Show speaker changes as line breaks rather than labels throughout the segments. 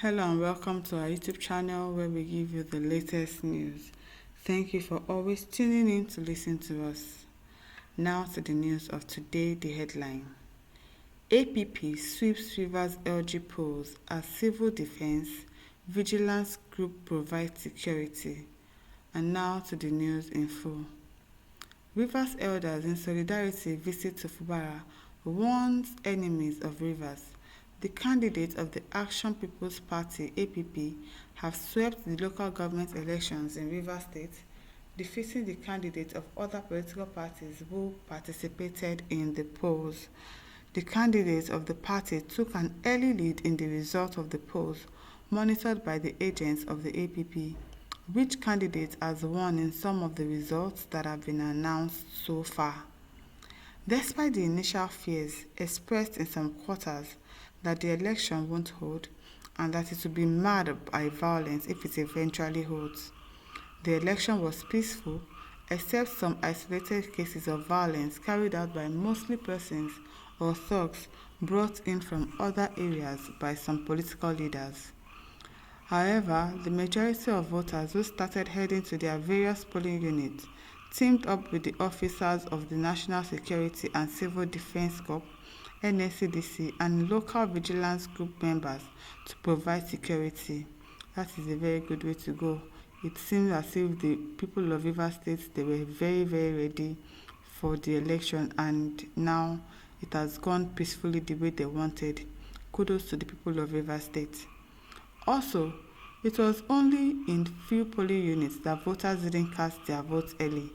Hello and welcome to our YouTube channel where we give you the latest news. Thank you for always tuning in to listen to us. Now to the news of today, the headline. APP sweeps Rivers LG polls as Civil Defense Vigilance Group provides security. And now to the news in full. Rivers elders in solidarity visit to Fubara warns enemies of Rivers. The candidates of the Action People's Party (APP) have swept the local government elections in Rivers State, defeating the candidates of other political parties who participated in the polls. The candidates of the party took an early lead in the result of the polls, monitored by the agents of the APP. Which candidate has won in some of the results that have been announced so far? Despite the initial fears expressed in some quarters that the election won't hold and that it will be marred by violence if it eventually holds, the election was peaceful except some isolated cases of violence carried out by mostly persons or thugs brought in from other areas by some political leaders. However, the majority of voters who started heading to their various polling units teamed up with the officers of the National Security and Civil Defense Corps (NSCDC) and local vigilance group members to provide security. That is a very good way to go. It seems as if the people of Rivers State, they were very, very ready for the election, and now it has gone peacefully the way they wanted. Kudos to the people of Rivers State. Also, it was only in few polling units that voters didn't cast their votes early,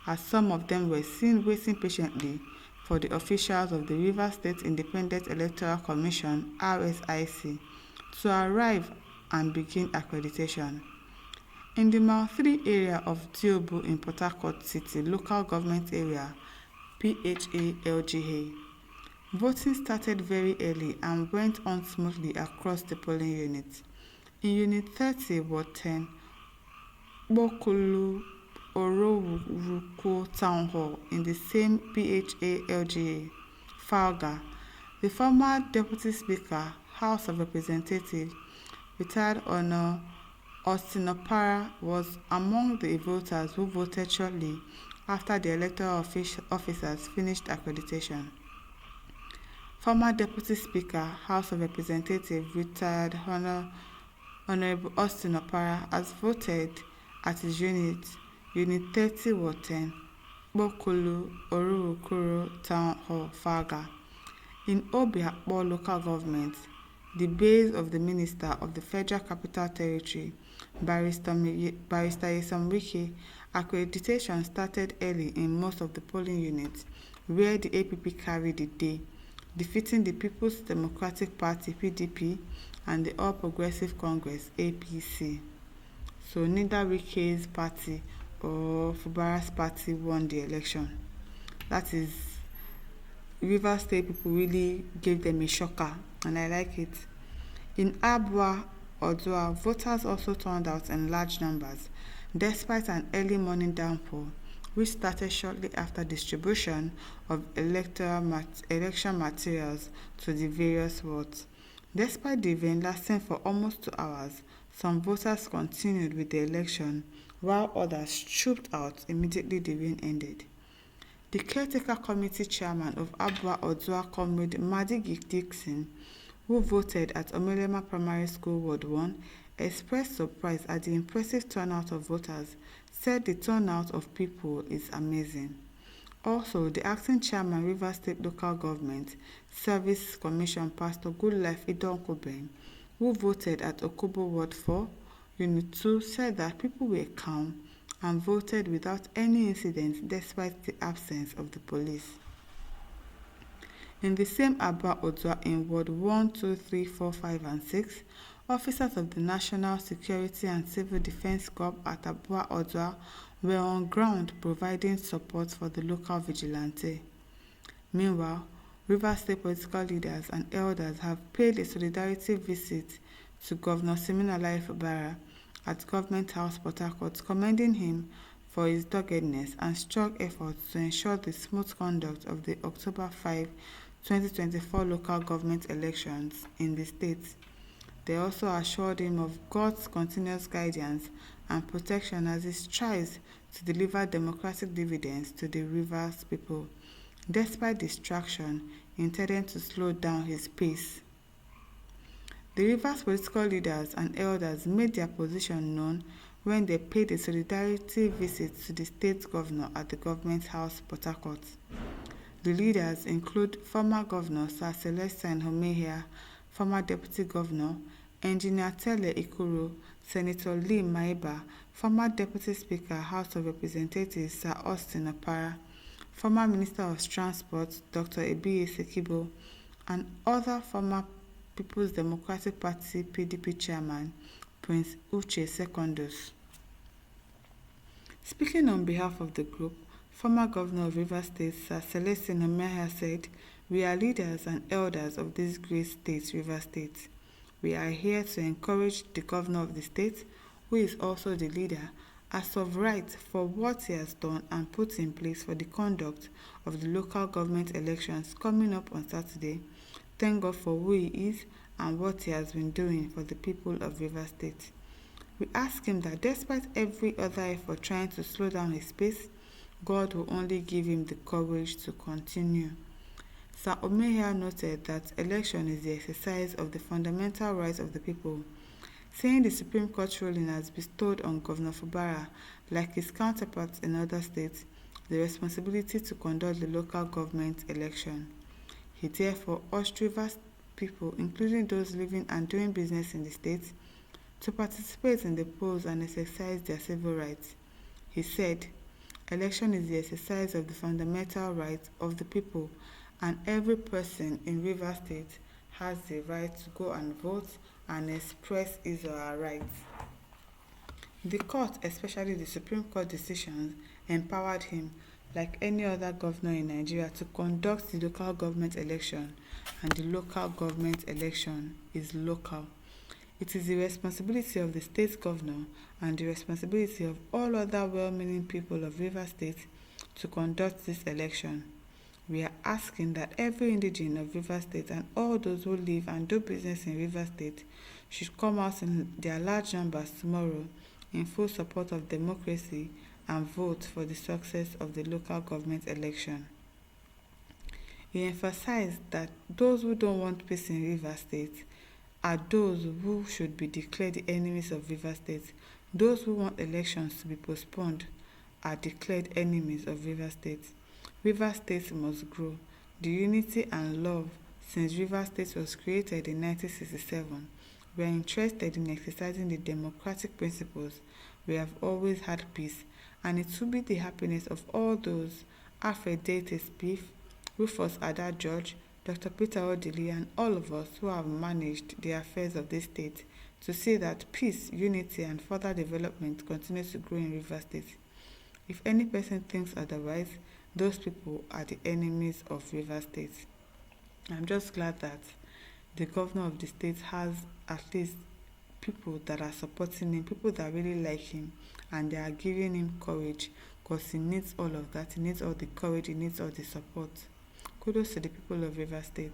as some of them were seen waiting patiently for the officials of the Rivers State Independent Electoral Commission (RSIC) to arrive and begin accreditation. In the Mile 3 area of Diobu in Port Harcourt City Local Government Area (PHA-LGA), voting started very early and went on smoothly across the polling units. In Unit 30, Ward 10, Bokulu Ororuko Town Hall in the same PHA-LGA, Falga, the former Deputy Speaker, House of Representatives, retired Honor Austin Opara, was among the voters who voted shortly after the electoral officers finished accreditation. Former Deputy Speaker, House of Representatives, retired Honorable Austin Opara has voted at his Unit 30, Ward 10, Bokulu Orurukuro Town Hall, Faga. In Obiakpo Local Government, the base of the Minister of the Federal Capital Territory, Barrister Nyesom Wike, accreditation started early in most of the polling units where the APP carried the day, defeating the People's Democratic Party (PDP) and the All Progressive Congress (APC). So neither Wike's party or Fubara's party won the election. That is, Rivers State people really gave them a shocker, and I like it. In Abua Odua, voters also turned out in large numbers, despite an early morning downpour, which started shortly after distribution of election materials to the various wards. Despite the event lasting for almost 2 hours, some voters continued with the election, while others trooped out immediately the rain ended. The caretaker committee chairman of Abua Odua, Comrade Madi Dixon, who voted at Omelema Primary School Ward 1, expressed surprise at the impressive turnout of voters, said the turnout of people is amazing. Also, the acting chairman, Rivers State Local Government Service Commission, Pastor Goodlife Idonkoben, who voted at Okobo Ward 4, Unit 2, said that people were calm and voted without any incident despite the absence of the police. In the same Abua Odua in Ward 1, 2, 3, 4, 5, and 6, officers of the National Security and Civil Defense Corps at Abua Odua were on ground providing support for the local vigilante. Meanwhile, Rivers State political leaders and elders have paid a solidarity visit to Governor Siminalayi Fubara at Government House, Port Harcourt, commending him for his doggedness and strong efforts to ensure the smooth conduct of the October 5, 2024 local government elections in the state. They also assured him of God's continuous guidance and protection as he strives to deliver democratic dividends to the Rivers people, despite distraction intended to slow down his pace. The Rivers political leaders and elders made their position known when they paid a solidarity visit to the state governor at the Government House, Port Harcourt. The leaders include former Governor Sir Celestine Homehia, former Deputy Governor Engineer Tele Ikuru, Senator Lee Maiba, former Deputy Speaker House of Representatives Sir Austin Opara, former Minister of Transport Dr. Ebiye Sekibo, and other former People's Democratic Party (PDP) chairman Prince Uche Secondus. Speaking on behalf of the group, former Governor of Rivers State Sir Celestine Homehia said, "We are leaders and elders of this great state, Rivers State. We are here to encourage the governor of the state, who is also the leader, as of right for what he has done and put in place for the conduct of the local government elections coming up on Saturday. Thank God for who he is and what he has been doing for the people of Rivers State. We ask him that despite every other effort trying to slow down his pace, God will only give him the courage to continue." Sir Homehia noted that election is the exercise of the fundamental rights of the people, saying the Supreme Court ruling has bestowed on Governor Fubara, like his counterparts in other states, the responsibility to conduct the local government election. He therefore urged Rivers people, including those living and doing business in the state, to participate in the polls and exercise their civil rights. He said, "Election is the exercise of the fundamental rights of the people, and every person in Rivers State has the right to go and vote and express his or her rights." The court, especially the Supreme Court decisions, empowered him, like any other governor in Nigeria, to conduct the local government election, and the local government election is local. It is the responsibility of the state governor and the responsibility of all other well-meaning people of Rivers State to conduct this election. We are asking that every indigene of Rivers State and all those who live and do business in Rivers State should come out in their large numbers tomorrow in full support of democracy and vote for the success of the local government election. He emphasized that those who don't want peace in Rivers State are those who should be declared the enemies of Rivers State. Those who want elections to be postponed are declared enemies of Rivers State. Rivers State must grow. The unity and love since Rivers State was created in 1967. We are interested in exercising the democratic principles. We have always had peace, and it will be the happiness of all those, Alfred Dates Spiff, Rufus Ada George, Dr. Peter Odili, and all of us who have managed the affairs of this state, to see that peace, unity, and further development continue to grow in Rivers State. If any person thinks otherwise, those people are the enemies of Rivers State. I'm just glad that the governor of the state has at least people that are supporting him, people that really like him, and they are giving him courage, because he needs all of that. He needs all the courage, he needs all the support. Kudos to the people of Rivers State.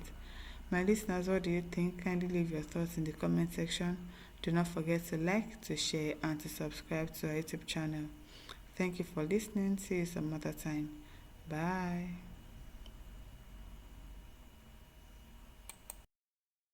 My listeners, what do you think? Kindly leave your thoughts in the comment section. Do not forget to like, to share, and to subscribe to our YouTube channel. Thank you for listening. See you some other time. Bye.